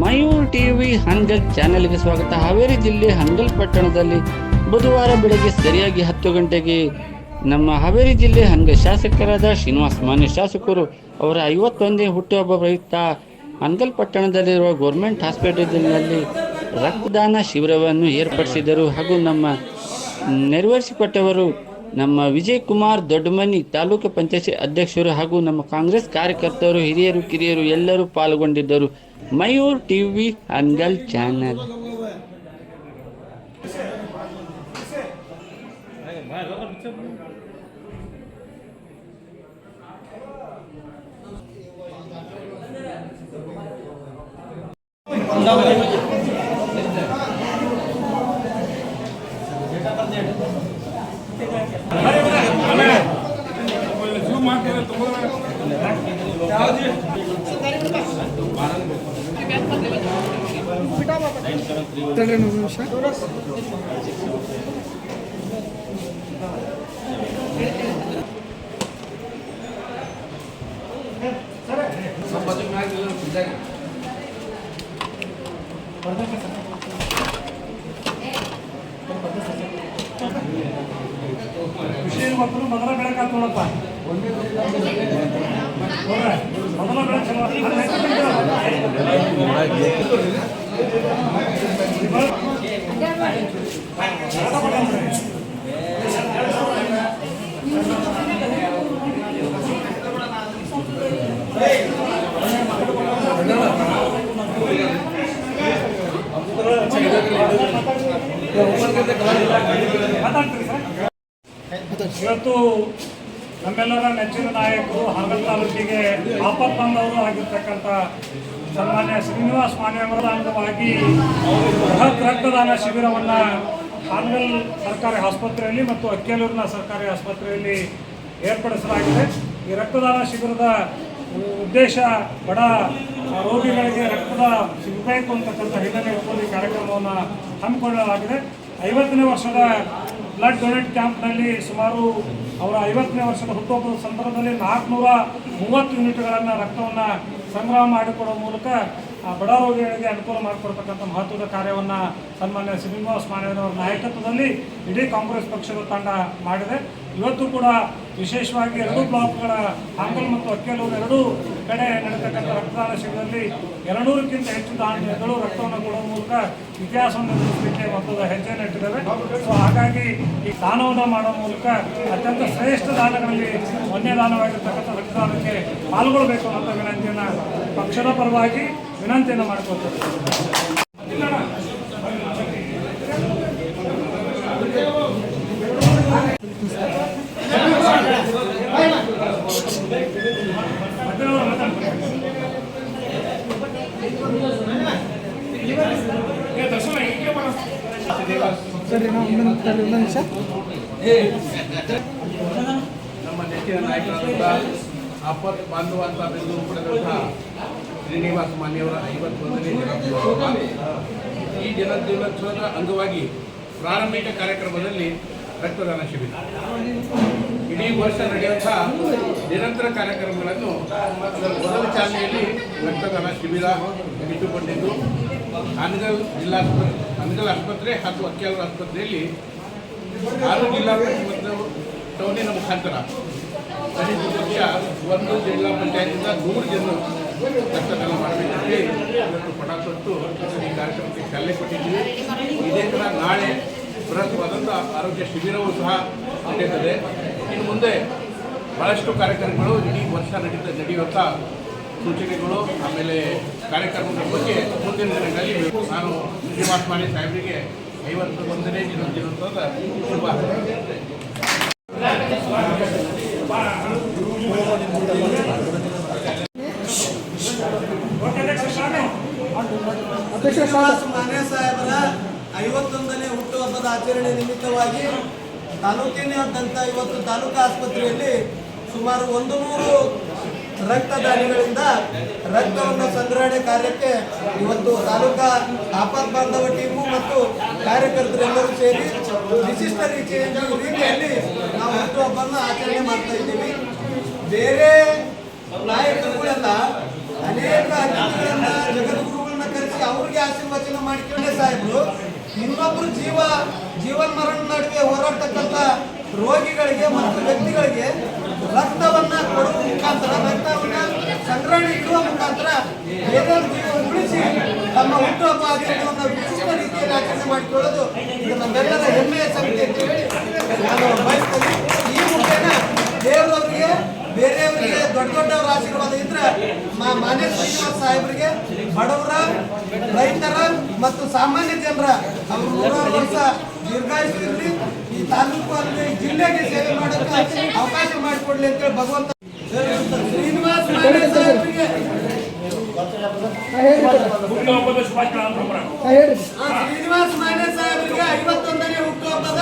Mayur TV Hanagal ಚಾನೆಲ್ಗೆ ಸ್ವಾಗತ. ಹಾವೇರಿ ಜಿಲ್ಲೆ ಹನಗಲ್ ಪಟ್ಟಣದಲ್ಲಿ ಬುಧವಾರ ಬೆಳಗ್ಗೆ ಸರಿಯಾಗಿ 10 ಗಂಟೆಗೆ ನಮ್ಮ ಹಾವೇರಿ ಜಿಲ್ಲೆ ಹನಗಲ್ ಶಾಸಕರಾದ ಶ್ರೀನಿವಾಸ್ ಮಾನ್ಯ ಶಾಸಕರು ಅವರ 51ನೇ ಹುಟ್ಟುಹಬ್ಬ ಪ್ರಯುಕ್ತ ಹನಗಲ್ ಪಟ್ಟಣದಲ್ಲಿರುವ ಗೌರ್ಮೆಂಟ್ ಹಾಸ್ಪಿಟಲ್ನಲ್ಲಿ ರಕ್ತದಾನ ಶಿಬಿರವನ್ನು ಏರ್ಪಡಿಸಿದರು. ಹಾಗೂ ನಮ್ಮ ನೆರವೇರಿಸಿಕೊಟ್ಟವರು ನಮ್ಮ ವಿಜಯ್ ಕುಮಾರ್ ದೊಡ್ಡಮನಿ ತಾಲೂಕು ಪಂಚಾಯತ್ ಅಧ್ಯಕ್ಷರು ಹಾಗೂ ನಮ್ಮ ಕಾಂಗ್ರೆಸ್ ಕಾರ್ಯಕರ್ತರು, ಹಿರಿಯರು, ಕಿರಿಯರು ಎಲ್ಲರೂ ಪಾಲ್ಗೊಂಡಿದ್ದರು. Mayur TV Hanagal channel. ಮೊದಲ ಬೆಳಕಾತ್ ನೋಡಪ್ಪ, ಮೊದಲ ಬೆಳಕು ಇವತ್ತು ನಮ್ಮೆಲ್ಲರ ನೆಚ್ಚಿನ ನಾಯಕರು, ಹನಗಲ್ ತಾಲೂಕಿಗೆ ಆಪತ್ ಬಂದವರು ಆಗಿರ್ತಕ್ಕಂಥ ಸನ್ಮಾನ್ಯ ಶ್ರೀನಿವಾಸ್ ಮಾನ್ಯವರ ಅಂಗವಾಗಿ ಬೃಹತ್ ರಕ್ತದಾನ ಶಿಬಿರವನ್ನು ಹನಗಲ್ ಸರ್ಕಾರಿ ಆಸ್ಪತ್ರೆಯಲ್ಲಿ ಮತ್ತು ಅಕ್ಕೆಲೂರಿನ ಸರ್ಕಾರಿ ಆಸ್ಪತ್ರೆಯಲ್ಲಿ ಏರ್ಪಡಿಸಲಾಗಿದೆ. ಈ ರಕ್ತದಾನ ಶಿಬಿರದ ಉದ್ದೇಶ ಬಡ ರೋಗಿಗಳಿಗೆ ರಕ್ತದ ಸಿಗಬೇಕು ಅಂತಕ್ಕಂಥ ಹಿನ್ನೆಲೆ ಇಟ್ಕೊಂಡು ಈ ಕಾರ್ಯಕ್ರಮವನ್ನು ಹಮ್ಮಿಕೊಳ್ಳಲಾಗಿದೆ. 50ನೇ ವರ್ಷದ ಬ್ಲಡ್ ಡೊನೇಟ್ ಕ್ಯಾಂಪ್ನಲ್ಲಿ ಸುಮಾರು ಅವರ 50ನೇ ವರ್ಷದ ಹುಟ್ಟುಹಬ್ಬದ ಸಂದರ್ಭದಲ್ಲಿ 430 ಯೂನಿಟ್ಗಳನ್ನು ರಕ್ತವನ್ನು ಸಂಗ್ರಹ ಮಾಡಿಕೊಡುವ ಮೂಲಕ ಬಡ ರೋಗಿಗಳಿಗೆ ಅನುಕೂಲ ಮಾಡಿಕೊಡ್ತಕ್ಕಂಥ ಮಹತ್ವದ ಕಾರ್ಯವನ್ನು ಸನ್ಮಾನ್ಯ ಶ್ರೀನಿವಾಸ್ ಮಾನ್ಯವರ ನಾಯಕತ್ವದಲ್ಲಿ ಇಡೀ ಕಾಂಗ್ರೆಸ್ ಪಕ್ಷದ ತಂಡ ಮಾಡಿದೆ. ಇವತ್ತು ಕೂಡ ವಿಶೇಷವಾಗಿ 2 ಬ್ಲಾಕ್ಗಳ ಹನಗಲ್ ಮತ್ತು ಅಕ್ಕೆಲೂರು 2 ಕಡೆ ನಡೆತಕ್ಕಂಥ ರಕ್ತದಾನ ಶಿಬಿರದಲ್ಲಿ 200ಕ್ಕಿಂತ ಹೆಚ್ಚು ದಾನಿಗಳು ರಕ್ತವನ್ನು ಕೊಡುವ ಮೂಲಕ ಇತಿಹಾಸವನ್ನು ನಿರ್ಮಿಸಲಿಕ್ಕೆ ಮತ್ತೊಂದು ಹೆಜ್ಜೆಯನ್ನು ಇಟ್ಟಿದ್ದೇವೆ. ಸೊ ಹಾಗಾಗಿ ಈ ದಾನವನ್ನು ಮಾಡುವ ಮೂಲಕ ಅತ್ಯಂತ ಶ್ರೇಷ್ಠ ದಾನಗಳಲ್ಲಿ ಒಂದೇ ದಾನವಾಗಿರ್ತಕ್ಕಂಥ ರಕ್ತದಾನಕ್ಕೆ ಪಾಲ್ಗೊಳ್ಳಬೇಕು ಅನ್ನೋ ವಿನಂತಿಯನ್ನು ಪಕ್ಷದ ಪರವಾಗಿ ವಿನಂತಿಯನ್ನು ಮಾಡಿಕೊಳ್ತೇವೆ. ನಮ್ಮ ನೆಚ್ಚಿನ ನಾಯಕರಾದಂಥ ಆಪತ್ ಬಾಂಧವ ಅಂತ ಬಿಂದು ಪಡೆದಂಥ ಶ್ರೀನಿವಾಸ ಮಾನ್ಯವರ 51ನೇ ಜನ್ಮದಿನ. ಈ ಜನ್ಮದಿನೋತ್ಸವದ ಅಂಗವಾಗಿ ಪ್ರಾರಂಭಿಕ ಕಾರ್ಯಕ್ರಮದಲ್ಲಿ ರಕ್ತದಾನ ಶಿಬಿರ, ಇಡೀ ವರ್ಷ ನಡೆಯುವಂಥ ನಿರಂತರ ಕಾರ್ಯಕ್ರಮಗಳನ್ನು ಅದರ ಮೊದಲ ಚಾಲನೆಯಲ್ಲಿ ರಕ್ತದಾನ ಶಿಬಿರ ಇಟ್ಟುಕೊಂಡಿದ್ದು ಹನಗಲ್ ಹನಗಲ್ ಆಸ್ಪತ್ರೆ ಹಾಗೂ ಅಕ್ಕೆಲೂರು ಆಸ್ಪತ್ರೆಯಲ್ಲಿ 6 ಜಿಲ್ಲಾ ಮತ್ತು ಟೌನಿನ ಮುಖಾಂತರ ಕನಿಷ್ಠ ಪಕ್ಷ 1 ಜಿಲ್ಲಾ ಪಂಚಾಯತಿಂದ 100 ಜನ ರಕ್ತದಾನ ಮಾಡಬೇಕಂತೆ ಇವತ್ತು ಪಣ ತೊಟ್ಟು ಈ ಕಾರ್ಯಕ್ರಮಕ್ಕೆ ಚಾಲನೆ ಕೊಟ್ಟಿದ್ದೀವಿ. ಇದೇ ಥರ ನಾಳೆ ಬೃಹತ್ವಾದಂಥ ಆರೋಗ್ಯ ಶಿಬಿರವೂ ಸಹ ನಡೆಯುತ್ತದೆ. ಇನ್ನು ಮುಂದೆ ಭಾಳಷ್ಟು ಕಾರ್ಯಕ್ರಮಗಳು ಇಡೀ ವರ್ಷ ನಡೆಯುವಂಥ ಸೂಚನೆಗಳು ಆಮೇಲೆ ಕಾರ್ಯಕ್ರಮಗಳ ಬಗ್ಗೆ ಮುಂದಿನ ದಿನಗಳಲ್ಲಿ ನಾನು ಶ್ರೀನಿವಾಸ ಮಾನ್ಯ ಸಾಹೇಬರಿಗೆ 51ನೇ ಜನ್ಮದಿನೋತ್ಸವದ ಶುಭ. ಶ್ರೀನಿವಾಸ ಮಾನ್ಯ ಸಾಹೇಬರ 51ನೇ ಹುಟ್ಟುಹಬ್ಬದ ಆಚರಣೆ ನಿಮಿತ್ತವಾಗಿ ತಾಲೂಕಿನಾದ್ಯಂತ ಇವತ್ತು ತಾಲೂಕು ಆಸ್ಪತ್ರೆಯಲ್ಲಿ ಸುಮಾರು 100 ರಕ್ತದಾನಿಗಳಿಂದ ರಕ್ತವನ್ನು ಸಂಗ್ರಹಣೆ ಕಾರ್ಯಕ್ಕೆ ಇವತ್ತು ತಾಲೂಕಾ ಆಪತ್ ಬಾಂಧವ ಟೀಮು ಮತ್ತು ಕಾರ್ಯಕರ್ತರೆಲ್ಲರೂ ಸೇರಿ ವಿಶಿಷ್ಟ ರೀತಿಯಲ್ಲಿ ನಾವು ಹುಟ್ಟುಹಬ್ಬವನ್ನು ಆಚರಣೆ ಮಾಡ್ತಾ ಇದ್ದೀವಿ. ಬೇರೆ ನಾಯಕರುಗಳೆಲ್ಲ ಅನೇಕ ಅತಿಥಿಗಳನ್ನ ಜಗದ್ಗುರುಗಳನ್ನ ಕರೆಸಿ ಆಶೀರ್ವಚನ ಮಾಡಿಕೊಂಡೆ ಸಾಹೇಬರು ಇನ್ನೊಬ್ರು ಜೀವನ್ ಮರಣ ನಡುವೆ ಹೋರಾಡ್ತಕ್ಕಂಥ ರೋಗಿಗಳಿಗೆ ಮತ್ತು ವ್ಯಕ್ತಿಗಳಿಗೆ ರಕ್ತವನ್ನ ಕೊಡುವ ಮುಖಾಂತರ ರಕ್ತವನ್ನ ಸಂಗ್ರಹಣೆ ಇಡುವ ಮುಖಾಂತರ ಬೇರೆ ಜೀವ ಉಳಿಸಿ ತಮ್ಮ ಹುಟ್ಟುಹಬ್ಬ ಆಚರಣೆಯನ್ನು ವಿಶಿಷ್ಟ ರೀತಿಯಲ್ಲಿ ಆಚರಣೆ ಮಾಡಿಕೊಳ್ಳೋದು ಇದು ನಮ್ಮೆಲ್ಲರ ಹೆಮ್ಮೆಯ ಸಂಗತಿ ಅಂತ ಹೇಳಿ ನಾನು ಬಯಸ್ತೇನೆ. ಈ ಮುಖೇನ ದೇವರವರಿಗೆ ಬೇರೆಯವರಿಗೆ ದೊಡ್ಡವರ ಆಶೀರ್ವಾದ ಇದ್ರೆ ಮಾನ್ಯ ಶ್ರೀನಿವಾಸ್ ಸಾಹೇಬರಿಗೆ ಬಡವರ ರೈತರ ಮತ್ತು ಸಾಮಾನ್ಯ ಜನರ ಅವರು 100 ವರ್ಷ ದೀರ್ಘಾಯುಷ್ಯ ಇರಲಿ, ಈ ತಾಲೂಕು ಅಲ್ಲಿ ಜಿಲ್ಲೆಗೆ ಸೇವೆ ಮಾಡೋಕ್ಕೆ ಅವಕಾಶ ಮಾಡಿಕೊಡ್ಲಿ ಅಂತೇಳಿ ಭಗವಂತ ಶ್ರೀನಿವಾಸ್ ಮಾನ್ಯ ಸಾಹೇಬರಿಗೆ ಹುಟ್ಟುಹಬ್ಬದ ಶುಭಾಶಯಗಳನ್ನು ಮಾಡೋಣ. ಶ್ರೀನಿವಾಸ್ ಮಾನ್ಯ ಸಾಹೇಬರಿಗೆ 51ನೇ ಹುಟ್ಟುಹಬ್ಬದ